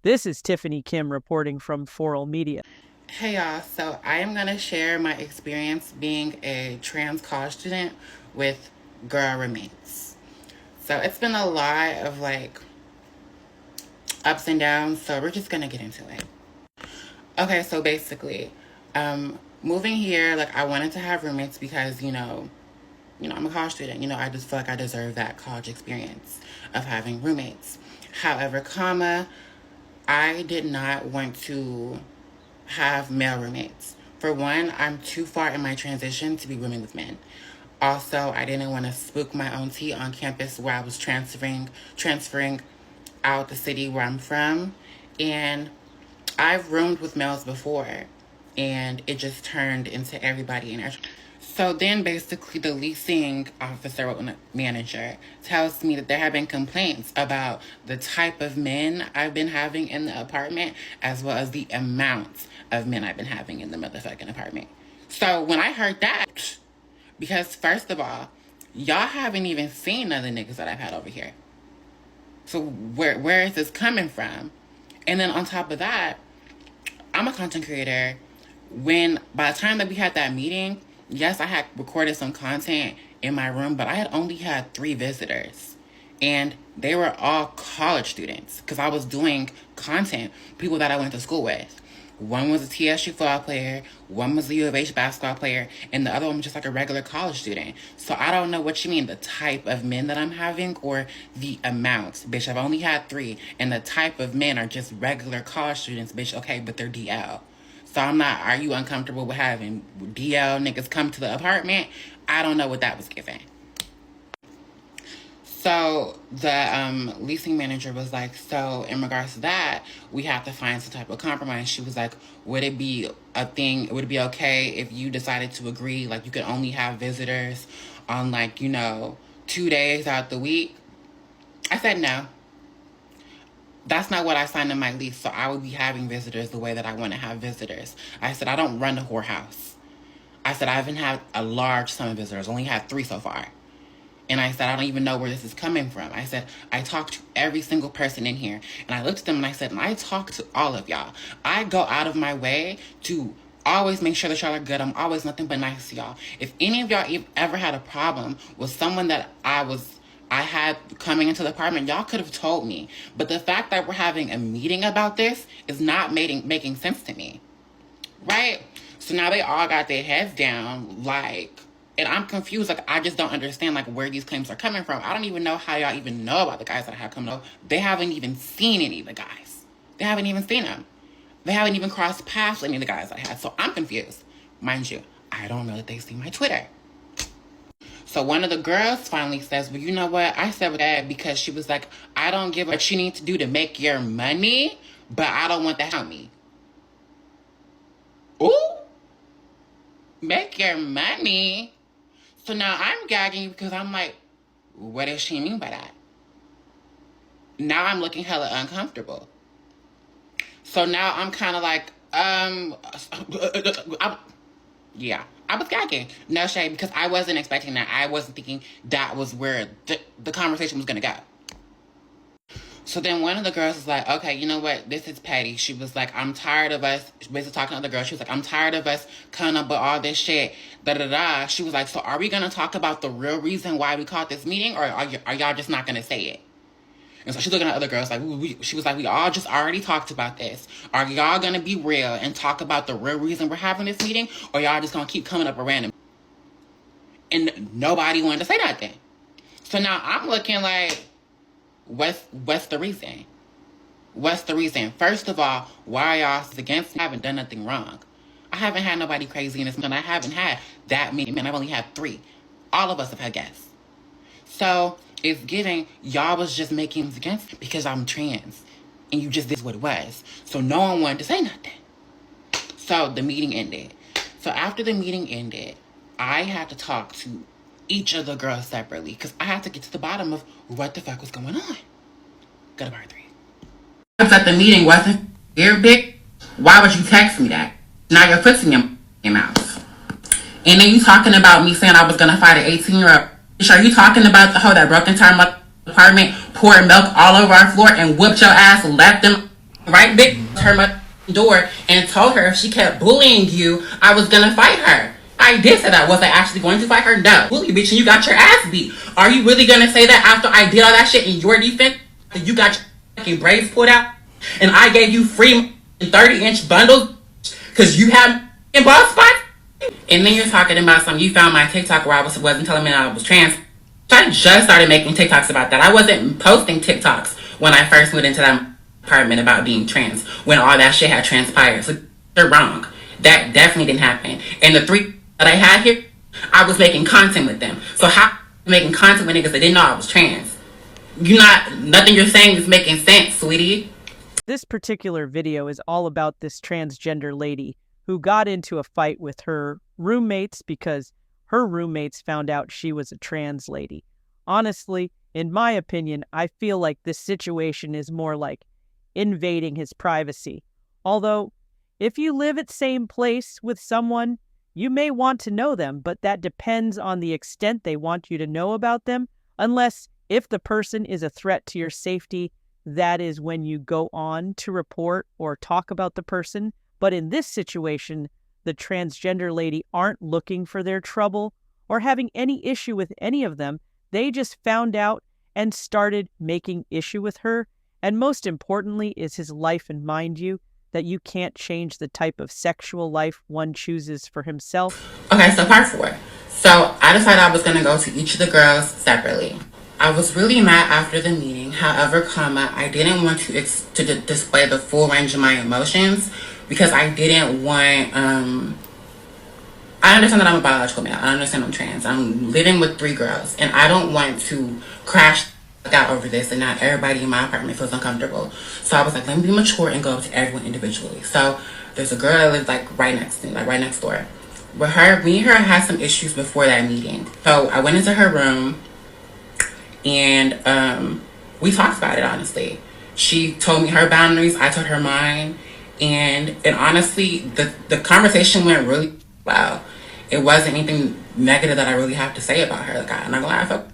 This is Tiffany Kim reporting from Foral Media. Hey y'all, so I am going to share my experience being a trans college student with girl roommates. So it's been a lot of ups and downs, so we're just going to get into it. Okay, so basically, moving here, I wanted to have roommates because, I'm a college student. I just feel like I deserve that college experience of having roommates. However, I did not want to have male roommates. For one, I'm too far in my transition to be rooming with men. Also, I didn't want to spook my own tea on campus where I was transferring out the city where I'm from. And I've roomed with males before, and it just turned into everybody in our. So then basically the leasing officer or manager tells me that there have been complaints about the type of men I've been having in the apartment as well as the amount of men I've been having in the motherfucking apartment. So when I heard that, because first of all, y'all haven't even seen none of the niggas that I've had over here. So where is this coming from? And then on top of that, I'm a content creator. By the time that we had that meeting, yes, I had recorded some content in my room, but I had only had 3 visitors. And they were all college students because I was doing content, people that I went to school with. One was a TSU football player, one was a U of H basketball player, and the other one was just like a regular college student. So I don't know what you mean, the type of men that I'm having or the amount. Bitch, I've only had 3, and the type of men are just regular college students, bitch. Okay, but they're DL. So I'm not, are you uncomfortable with having DL niggas come to the apartment? I don't know what that was given. So the leasing manager was like, so in regards to that, we have to find some type of compromise. She was like, would it be okay if you decided to agree, you could only have visitors on 2 days out the week? I said no. That's not what I signed in my lease, so I would be having visitors the way that I want to have visitors. I said, I don't run the whorehouse. I said, I haven't had a large sum of visitors, only had 3 so far. And I said, I don't even know where this is coming from. I said, I talked to every single person in here. And I looked at them and I said, and I talk to all of y'all. I go out of my way to always make sure that y'all are good. I'm always nothing but nice to y'all. If any of y'all ever had a problem with someone that I had coming into the apartment, y'all could have told me. But the fact that we're having a meeting about this is not making sense to me. Right? So now they all got their heads down, and I'm confused. I just don't understand, where these claims are coming from. I don't even know how y'all even know about the guys that I have coming over. They haven't even seen any of the guys. They haven't even seen them. They haven't even crossed paths with any of the guys that I had. So I'm confused. Mind you, I don't know that they see my Twitter. So one of the girls finally says, well, you know what? I said that because she was like, I don't give what you need to do to make your money, but I don't want that to help me. Ooh, make your money. So now I'm gagging because I'm like, what does she mean by that? Now I'm looking hella uncomfortable. So now I'm kind of yeah, I was gagging. No shade, because I wasn't expecting that. I wasn't thinking that was where the conversation was going to go. So then one of the girls was like, okay, you know what? This is petty. She was like, I'm tired of us, basically talking to other girls. She was like, I'm tired of us coming up with all this shit, da-da-da. She was like, so are we going to talk about the real reason why we called this meeting, or are y'all just not going to say it? And so she's looking at other girls she was like, we all just already talked about this. Are y'all going to be real and talk about the real reason we're having this meeting, or y'all just going to keep coming up with random? And nobody wanted to say nothing. So now I'm looking like, what's the reason? What's the reason? First of all, why are y'all against me? I haven't done nothing wrong. I haven't had nobody crazy in this, and I haven't had that many men. I've only had 3. All of us have had guests. So it's giving, y'all was just making it against me because I'm trans, and you just did what it was. So no one wanted to say nothing. So the meeting ended. So after the meeting ended, I had to talk to each of the girls separately because I had to get to the bottom of what the fuck was going on. Go to part 3. I was at the meeting, wasn't here, bitch? Why would you text me that? Now your foot's in your mouth. And then you talking about me saying I was gonna fight an 18-year-old. Bitch, are you talking about the hoe that broke into our apartment, poured milk all over our floor, and whooped your ass, left them right, bitch, her door and told her if she kept bullying you, I was gonna fight her. I did say that. Was I actually going to fight her? No. Bully, bitch, and you got your ass beat. Are you really gonna say that after I did all that shit in your defense? That you got your fucking braids pulled out and I gave you free 30-inch bundles because you have bald spots? And then you're talking about something. You found my TikTok where I wasn't telling me I was trans. I just started making TikToks about that. I wasn't posting TikToks when I first moved into that apartment about being trans, when all that shit had transpired. So you're wrong. That definitely didn't happen. And the 3 that I had here, I was making content with them. So how making content with niggas that didn't know I was trans? Nothing you're saying is making sense, sweetie. This particular video is all about this transgender lady who got into a fight with her roommates because her roommates found out she was a trans lady. Honestly, in my opinion, I feel like this situation is more like invading his privacy. Although, if you live at the same place with someone, you may want to know them, but that depends on the extent they want you to know about them, unless if the person is a threat to your safety, that is when you go on to report or talk about the person. But in this situation, the transgender lady aren't looking for their trouble or having any issue with any of them. They just found out and started making issue with her. And most importantly is his life, and mind you, that you can't change the type of sexual life one chooses for himself. Okay, so part 4. So I decided I was going to go to each of the girls separately. I was really mad after the meeting. However, I didn't want to display the full range of my emotions because I didn't want, I understand that I'm a biological male. I understand I'm trans. I'm living with 3 girls and I don't want to crash out over this and not everybody in my apartment feels uncomfortable. So I was like, let me be mature and go up to everyone individually. So there's a girl that lives like right next to me, like right next door. With her, me and her had some issues before that meeting. So I went into her room and we talked about it, honestly. She told me her boundaries, I told her mine, and honestly, the conversation went really well. It wasn't anything negative that I really have to say about her. Like, I'm not gonna lie,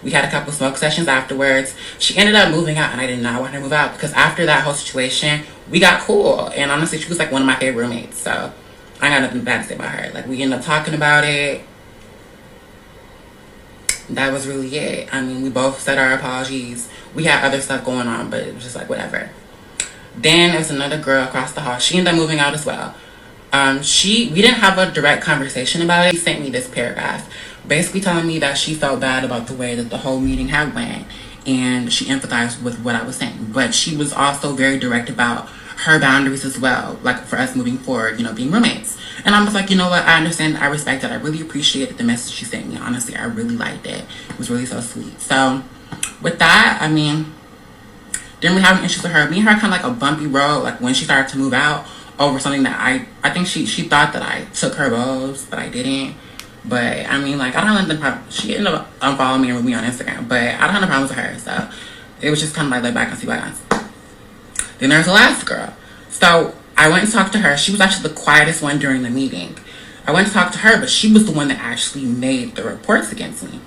we had a couple smoke sessions afterwards. She ended up moving out, and I did not want her to move out because after that whole situation, we got cool. And honestly, she was like one of my favorite roommates, so I got nothing bad to say about her. Like, we ended up talking about it. That was really it. I mean, we both said our apologies. We had other stuff going on, but it was just like, whatever. Then there was another girl across the hall. She ended up moving out as well. We didn't have a direct conversation about it. She sent me this paragraph basically telling me that she felt bad about the way that the whole meeting had went, and she empathized with what I was saying. But she was also very direct about her boundaries as well, like for us moving forward, being roommates. And I was like, you know what, I understand, I respect it, I really appreciated the message she sent me. Honestly, I really liked it. It was really so sweet. So with that, I mean, didn't really have any issues with her. Me and her kind of like a bumpy road, like when she started to move out over something that I think she thought that I took her balls, but I didn't. But I mean, like, I don't have the problem. She ended up unfollowing me and with me on Instagram, but I don't have no problems with her. So it was just kind of like, let back and see bygones. Then there's the last girl. So I went and talked to her. She was actually the quietest one during the meeting. I went to talk to her, but she was the one that actually made the reports against me.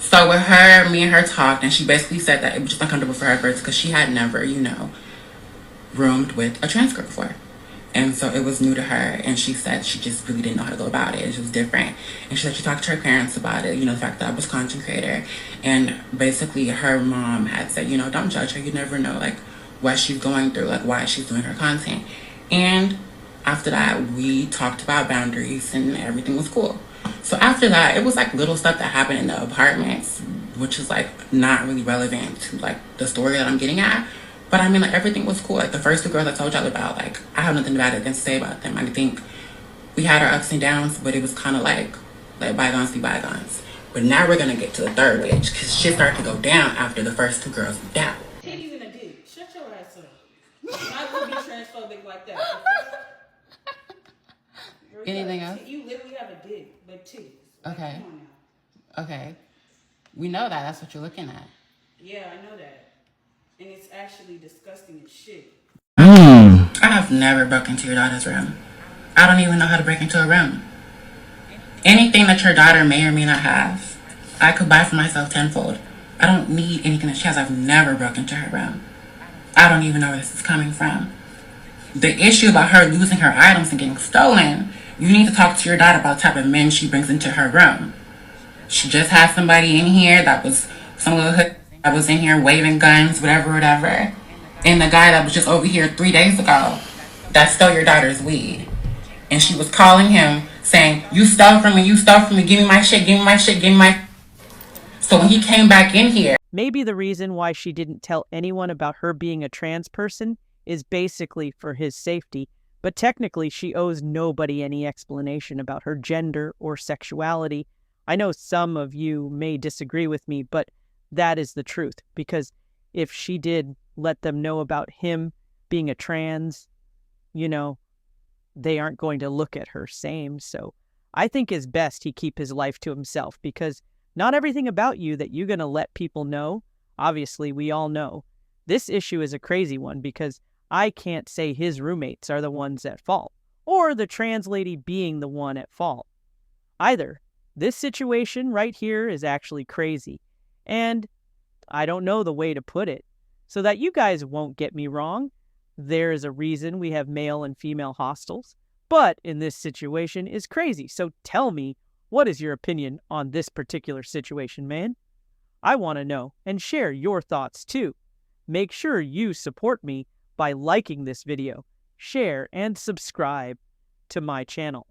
So with her, me and her talked, and she basically said that it was just uncomfortable for her first because she had never, roomed with a trans girl before. And so it was new to her, and she said she just really didn't know how to go about it. It was different. And she said she talked to her parents about it, the fact that I was content creator. And basically her mom had said, don't judge her. You never know, like, what she's going through, like, why she's doing her content. And after that, we talked about boundaries, and everything was cool. So after that, it was, like, little stuff that happened in the apartments, which is, like, not really relevant to, like, the story that I'm getting at. But I mean, like, everything was cool. Like, the first 2 girls I told y'all about, like, I have nothing bad to say about them. I think we had our ups and downs, but it was kind of like bygones be bygones. But now we're gonna get to the third witch, because shit started to go down after the first 2 girls moved out. Titties in a dick. Shut your ass up. I would be transphobic like that. Anything else? You literally have a dick, but titties. Okay. Come on now. Okay. We know that. That's what you're looking at. Yeah, I know that. And it's actually disgusting as shit. I have never broken into your daughter's room. I don't even know how to break into a room. Anything that your daughter may or may not have, I could buy for myself tenfold. I don't need anything that she has. I've never broken into her room. I don't even know where this is coming from. The issue about her losing her items and getting stolen, you need to talk to your daughter about the type of men she brings into her room. She just had somebody in here that was some little hood that was in here waving guns, whatever. And the guy that was just over here 3 days ago that stole your daughter's weed. And she was calling him saying, you stole from me, give me my shit, give me my shit, give me my... So when he came back in here... Maybe the reason why she didn't tell anyone about her being a trans person is basically for his safety, but technically she owes nobody any explanation about her gender or sexuality. I know some of you may disagree with me, but that is the truth, because if she did let them know about him being a trans, they aren't going to look at her same. So I think it's best he keep his life to himself, because not everything about you that you're going to let people know, obviously we all know. This issue is a crazy one because I can't say his roommates are the ones at fault, or the trans lady being the one at fault either. This situation right here is actually crazy, and I don't know the way to put it. So that you guys won't get me wrong, there is a reason we have male and female hostels, but in this situation is crazy. So tell me, what is your opinion on this particular situation, man? I want to know, and share your thoughts too. Make sure you support me by liking this video, share, and subscribe to my channel.